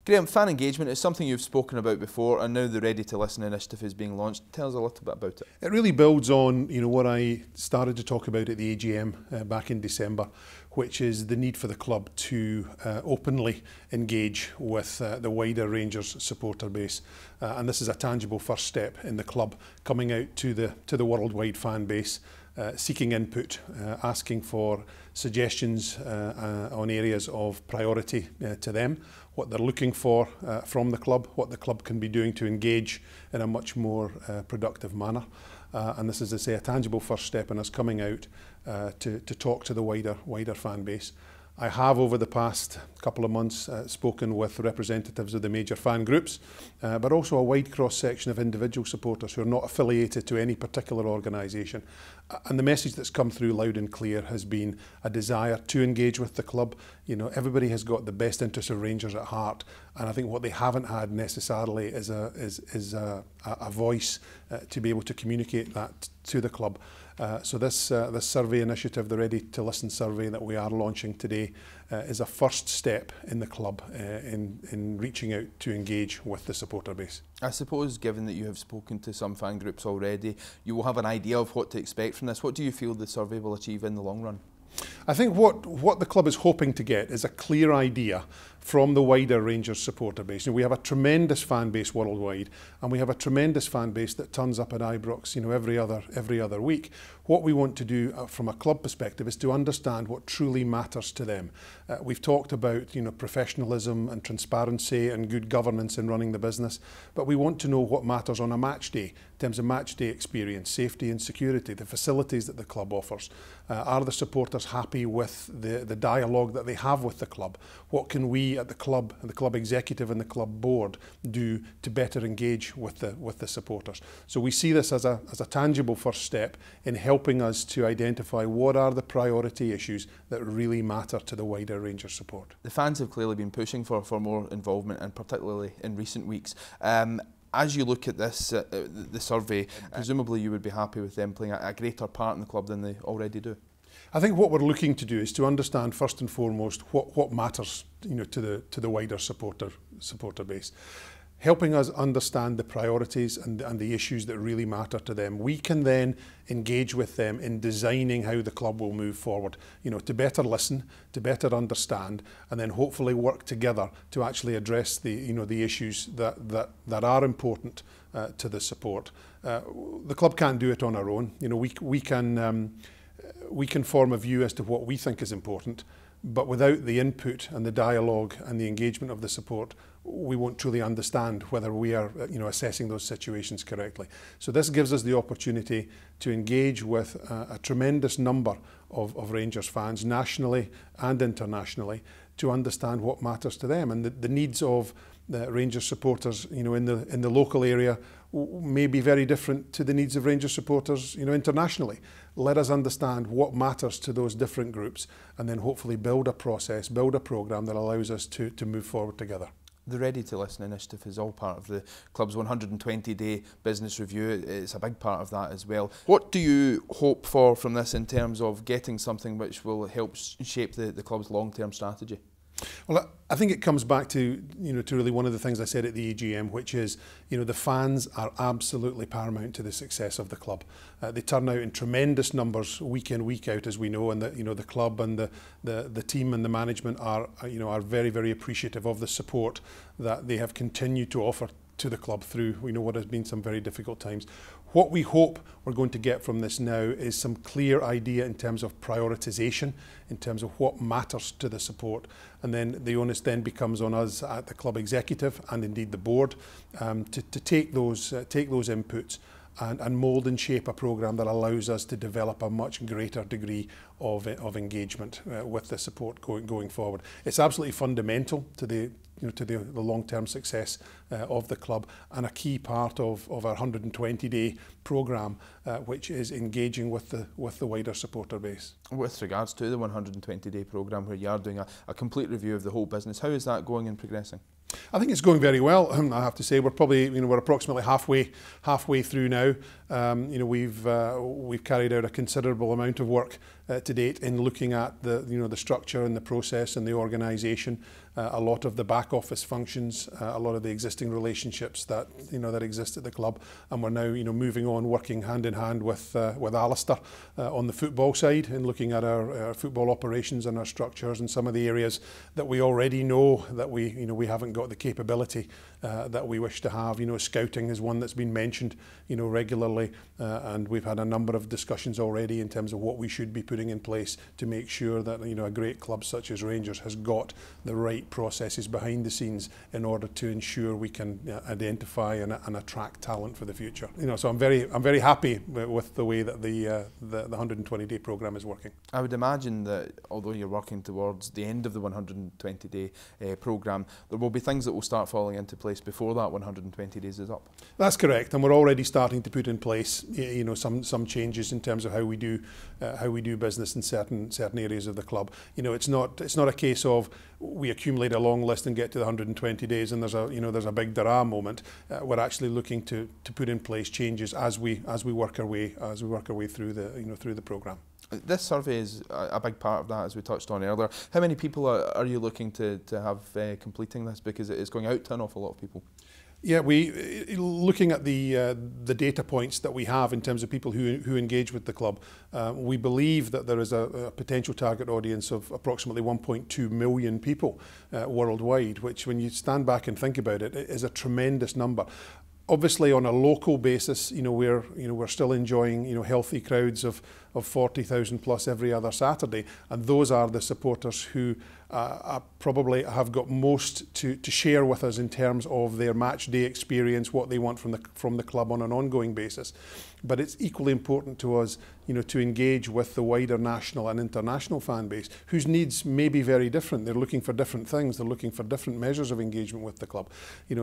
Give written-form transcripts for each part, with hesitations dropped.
Graham, fan engagement is something you've spoken about before, and now the Ready to Listen initiative is being launched. Tell us a little bit about it. It really builds on what I started to talk about at the AGM back in December, which is the need for the club to openly engage with the wider Rangers supporter base. And this is a tangible first step in the club coming out to the worldwide fan base, seeking input, asking for suggestions on areas of priority to them, what they're looking for from the club, what the club can be doing to engage in a much more productive manner. And this is, as I say, a tangible first step in us coming out to talk to the wider fan base. I have, over the past couple of months, spoken with representatives of the major fan groups, but also a wide cross-section of individual supporters who are not affiliated to any particular organisation. And the message that's come through loud and clear has been a desire to engage with the club. Everybody has got the best interests of Rangers at heart, and I think what they haven't had necessarily is a voice to be able to communicate that to the club. So this survey initiative, the Ready to Listen survey that we are launching today, is a first step in the club in reaching out to engage with the supporter base. I suppose, given that you have spoken to some fan groups already, you will have an idea of what to expect from this. What do you feel the survey will achieve in the long run? I think what the club is hoping to get is a clear idea from the wider Rangers supporter base. We have a tremendous fan base worldwide, and we have a tremendous fan base that turns up at Ibrox, every other week. What we want to do from a club perspective is to understand what truly matters to them. We've talked about professionalism and transparency and good governance in running the business, but we want to know what matters on a match day in terms of match day experience, safety and security, the facilities that the club offers. Are the supporters happy with the dialogue that they have with the club? What can we at the club executive and the club board do to better engage with the supporters? So we see this as a tangible first step in helping us to identify what are the priority issues that really matter to the wider Rangers support. The fans have clearly been pushing for more involvement, and particularly in recent weeks. As you look at this, the survey, presumably you would be happy with them playing a greater part in the club than they already do. I think what we're looking to do is to understand first and foremost what matters, to the wider supporter base, helping us understand the priorities and the issues that really matter to them. We can then engage with them in designing how the club will move forward, to better listen, to better understand, and then hopefully work together to actually address the issues that are important to the support. The club can't do it on our own. We can form a view as to what we think is important, but without the input and the dialogue and the engagement of the support, we won't truly understand whether we are assessing those situations correctly. So this gives us the opportunity to engage with a tremendous number of Rangers fans, nationally and internationally, to understand what matters to them, and the needs of the Rangers supporters in the local area may be very different to the needs of Rangers supporters internationally. Let us understand what matters to those different groups, and then hopefully build a process, build a programme that allows us to move forward together. The Ready to Listen initiative is all part of the club's 120-day business review. It's a big part of that as well. What do you hope for from this in terms of getting something which will help shape the club's long-term strategy? Well, I think it comes back to to really one of the things I said at the AGM, which is the fans are absolutely paramount to the success of the club. They turn out in tremendous numbers week in, week out, as we know, and the club and the team and the management are very, very appreciative of the support that they have continued to offer to the club through what has been some very difficult times. What we hope we're going to get from this now is some clear idea in terms of prioritisation, in terms of what matters to the support, and then the onus then becomes on us at the club executive and indeed the board to take those inputs and mould and shape a programme that allows us to develop a much greater degree of engagement with the support going forward. It's absolutely fundamental to the long-term success of the club, and a key part of our 120-day programme, which is engaging with the wider supporter base. With regards to the 120-day programme, where you are doing a complete review of the whole business, how is that going and progressing? I think it's going very well. I have to say we're probably we're approximately halfway through now. We've carried out a considerable amount of work to date in looking at the structure and the process and the organisation. a lot of the back office functions, a lot of the existing relationships that that exist at the club, and we're now moving on, working hand in hand with Alistair on the football side and looking at our football operations and our structures and some of the areas that we already know that we haven't got the capability that we wish to have. Scouting is one that's been mentioned regularly, and we've had a number of discussions already in terms of what we should be putting in place to make sure that a great club such as Rangers has got the right processes behind the scenes in order to ensure we can identify and attract talent for the future. So I'm very happy with the way that the 120-day programme is working. I would imagine that although you're working towards the end of the 120-day programme, there will be things that will start falling into place before that 120 days is up. That's correct, and we're already starting to put in place some changes in terms of how we do business in certain areas of the club. It's not a case of we accumulate a long list and get to the 120 days and there's a big da moment. We're actually looking to put in place changes as we work our way through the programme. This survey is a big part of that, as we touched on earlier. How many people are you looking to have completing this, because it is going out to an awful lot of people? Yeah, looking at the data points that we have in terms of people who engage with the club, we believe that there is a potential target audience of approximately 1.2 million people worldwide, which, when you stand back and think about it, is a tremendous number. Obviously, on a local basis, we're still enjoying healthy crowds of 40,000 plus every other Saturday, and those are the supporters who probably have got most to share with us in terms of their match day experience, what they want from the club on an ongoing basis. But it's equally important to us, to engage with the wider national and international fan base, whose needs may be very different. They're looking for different things. They're looking for different measures of engagement with the club.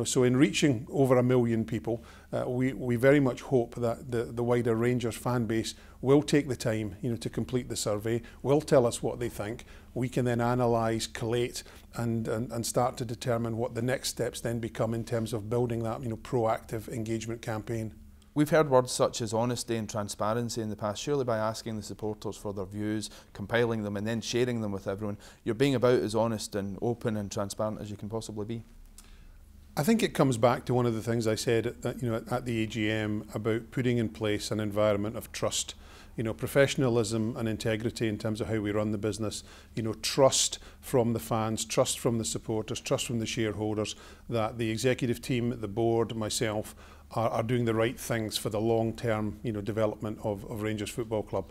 So in reaching over 1 million people, we very much hope that the wider Rangers fan base will take the time, to complete the survey, will tell us what they think. We can then analyse, collate, and start to determine what the next steps then become in terms of building that, proactive engagement campaign. We've heard words such as honesty and transparency in the past. Surely by asking the supporters for their views, compiling them and then sharing them with everyone, you're being about as honest and open and transparent as you can possibly be. I think it comes back to one of the things I said at the AGM about putting in place an environment of trust. Professionalism and integrity in terms of how we run the business, trust from the fans, trust from the supporters, trust from the shareholders, that the executive team, the board, myself, are doing the right things for the long-term, development of Rangers Football Club.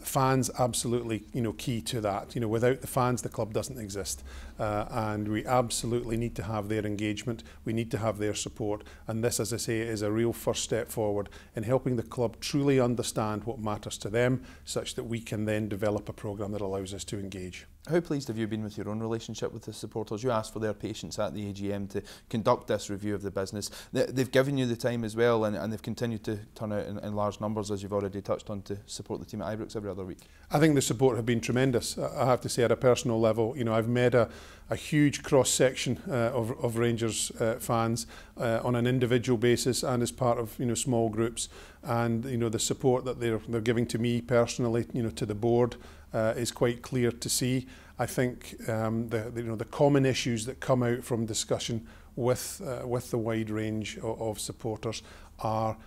Fans absolutely, key to that. Without the fans, the club doesn't exist, and we absolutely need to have their engagement. We need to have their support, and this, as I say, is a real first step forward in helping the club truly understand what matters to them, such that we can then develop a programme that allows us to engage. How pleased have you been with your own relationship with the supporters? You asked for their patience at the AGM to conduct this review of the business. They've given you the time as well, and they've continued to turn out in large numbers, as you've already touched on, to support the team at Ibrox every other week. I think the support have been tremendous. I have to say, at a personal level, I've met a huge cross-section of Rangers fans on an individual basis and as part of small groups, and the support that they're giving to me personally, to the board, is quite clear to see. I think the common issues that come out from discussion with the wide range of supporters are,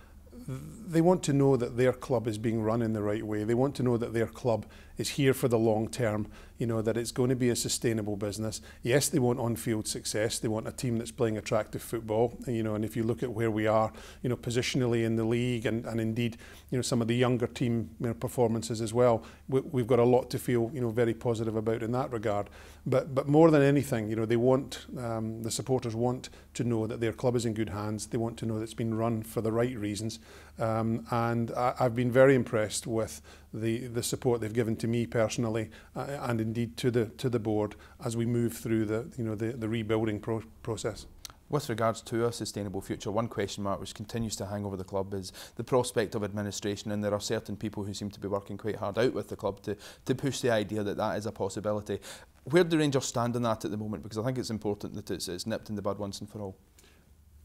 they want to know that their club is being run in the right way. They want to know that their club is here for the long term, that it's going to be a sustainable business. Yes, they want on-field success. They want a team that's playing attractive football, and if you look at where we are, positionally in the league, and indeed, some of the younger team performances as well, we've got a lot to feel, very positive about in that regard. But more than anything, they want, the supporters want to know that their club is in good hands. They want to know that it's been run for the right reasons. And I've been very impressed with the support they've given to me personally, and indeed to the board as we move through the rebuilding process. With regards to a sustainable future, one question mark which continues to hang over the club is the prospect of administration, and there are certain people who seem to be working quite hard out with the club to push the idea that that is a possibility. Where do Rangers stand on that at the moment? Because I think it's important that it's nipped in the bud once and for all.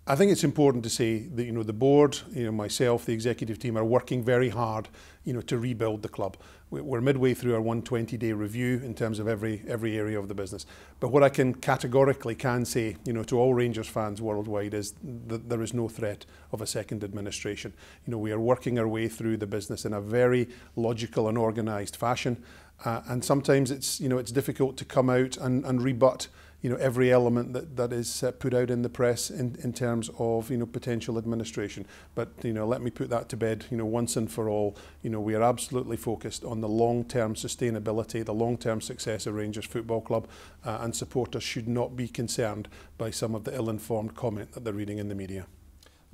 I think it's important to say that, you know, the board, you know, myself, the executive team are working very hard, you know, to rebuild the club. We're midway through our 120-day review in terms of every area of the business. But what I can categorically say, you know, to all Rangers fans worldwide is that there is no threat of a second administration. You know, we are working our way through the business in a very logical and organised fashion. And sometimes it's, you know, it's difficult to come out and rebut, you know, every element that is put out in the press in terms of, you know, potential administration. But, you know, let me put that to bed, you know, once and for all. You know, we are absolutely focused on the long-term sustainability, the long-term success of Rangers Football Club, and supporters should not be concerned by some of the ill-informed comment that they're reading in the media.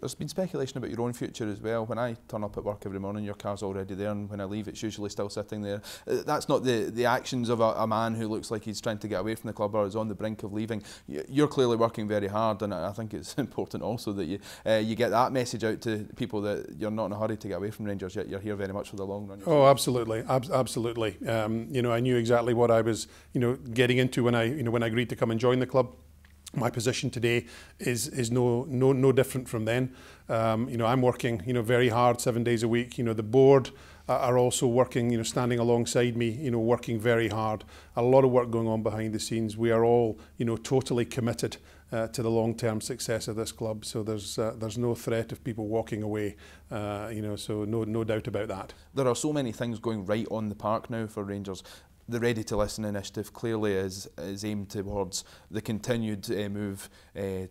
There's been speculation about your own future as well. When I turn up at work every morning, your car's already there, and when I leave, it's usually still sitting there. That's not the actions of a man who looks like he's trying to get away from the club or is on the brink of leaving. You're clearly working very hard, and I think it's important also that you get that message out to people that you're not in a hurry to get away from Rangers, yet you're here very much for the long run. Oh, absolutely, absolutely. You know, I knew exactly what I was, you know, getting into when I agreed to come and join the club. My position today is no different from then. You know, I'm working, you know, very hard 7 days a week. You know, the board are also working, you know, standing alongside me, you know, working very hard. A lot of work going on behind the scenes. We are all, you know, totally committed to the long-term success of this club. So there's no threat of people walking away. You know, so no doubt about that. There are so many things going right on the park now for Rangers. The Ready to Listen initiative clearly is aimed towards the continued move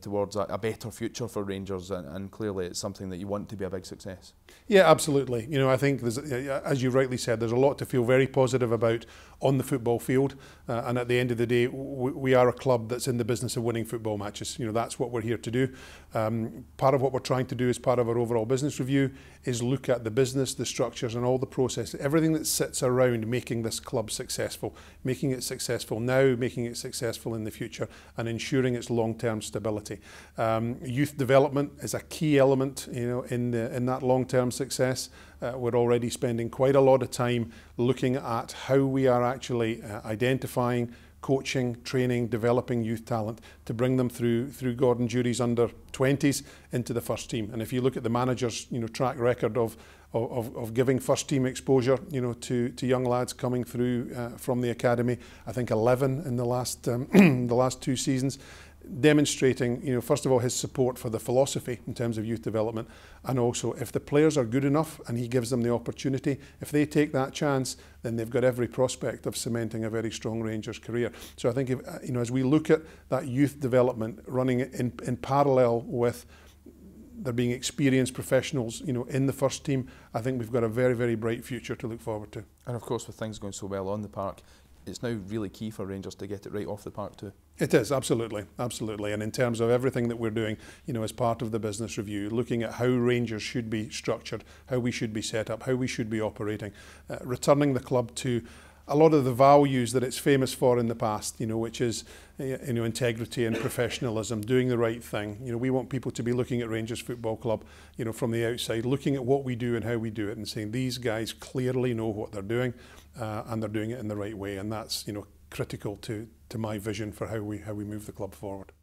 towards a better future for Rangers, and clearly it's something that you want to be a big success. Yeah, absolutely. You know, I think there's, as you rightly said, there's a lot to feel very positive about on the football field, and at the end of the day, we are a club that's in the business of winning football matches. You know, that's what we're here to do. Part of what we're trying to do as part of our overall business review is look at the business, the structures and all the process, everything that sits around making this club successful, making it successful now, making it successful in the future, and ensuring its long-term stability. Youth development is a key element, you know, in that long-term success. We're already spending quite a lot of time looking at how we are actually identifying, coaching, training, developing youth talent to bring them through Gordon Jury's under 20s into the first team. And if you look at the manager's, you know, track record of giving first team exposure, you know, to young lads coming through from the academy, I think 11 in the last the last 2 seasons, demonstrating, you know, first of all, his support for the philosophy in terms of youth development, and also if the players are good enough and he gives them the opportunity, if they take that chance, then they've got every prospect of cementing a very strong Rangers career. So I think, if, you know, as we look at that youth development running in parallel with there being experienced professionals, you know, in the first team, I think we've got a very, very bright future to look forward to. And of course, with things going so well on the park, it's now really key for Rangers to get it right off the park too. It is, absolutely, absolutely. And in terms of everything that we're doing, you know, as part of the business review, looking at how Rangers should be structured, how we should be set up, how we should be operating, returning the club to a lot of the values that it's famous for in the past, you know, which is, you know, integrity and professionalism, doing the right thing. You know, we want people to be looking at Rangers Football Club, you know, from the outside, looking at what we do and how we do it, and saying these guys clearly know what they're doing, and they're doing it in the right way. And that's, you know, critical to my vision for how we move the club forward.